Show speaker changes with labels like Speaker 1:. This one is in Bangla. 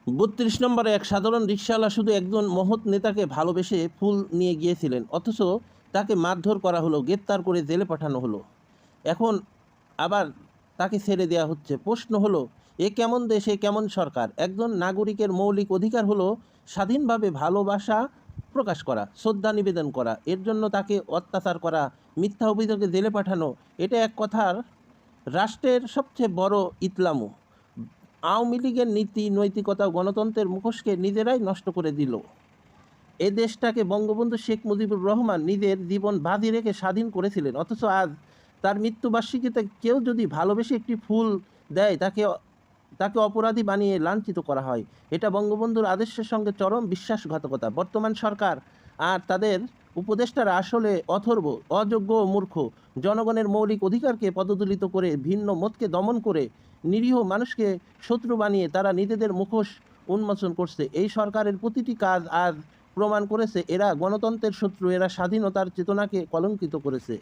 Speaker 1: ৩২ নম্বরে এক সাধারণ রিকশাওয়ালা শুধু একজন মহৎ নেতাকে ভালোবেসে ফুল নিয়ে গিয়েছিলেন, অথচ তাকে মারধর করা হলো, গ্রেপ্তার করে জেলে পাঠানো হলো। এখন আবার তাকে ছেড়ে দেওয়া হচ্ছে। প্রশ্ন হলো, এ কেমন দেশ, এ কেমন সরকার? একজন নাগরিকের মৌলিক অধিকার হলো স্বাধীনভাবে ভালোবাসা প্রকাশ করা, শ্রদ্ধা নিবেদন করা। এর জন্য তাকে অত্যাচার করা, মিথ্যা অভিযোগে জেলে পাঠানো, এটা এক কথার রাষ্ট্রের সবচেয়ে বড় ইতলামু। আওয়ামী লীগের নীতি, নৈতিকতা ও গণতন্ত্রের মুখোশকে নিজেরাই নষ্ট করে দিল। এ দেশটাকে বঙ্গবন্ধু শেখ মুজিবুর রহমান নিজের জীবন বাজি রেখে স্বাধীন করেছিলেন, অথচ আজ তার মৃত্যুবার্ষিকীতে কেউ যদি ভালোবেসে একটি ফুল দেয়, তাকে তাকে অপরাধী বানিয়ে লাঞ্ছিত করা হয়। এটা বঙ্গবন্ধুর আদর্শের সঙ্গে চরম বিশ্বাসঘাতকতা। বর্তমান সরকার আর তাদের উপদেষ্টারা আসলে অথর্ব, অযোগ্য ও মূর্খ। জনগণের মৌলিক অধিকারকে পদদলিত করে, ভিন্ন মতকে দমন করে, নিরীহ মানুষকে শত্রু বানিয়ে তারা নিজেদের মুখোশ উন্মোচন করছে। এই সরকারের প্রতিটি কাজ আজ প্রমাণ করেছে এরা গণতন্ত্রের শত্রু, এরা স্বাধীনতার চেতনাকে কলঙ্কিত করেছে।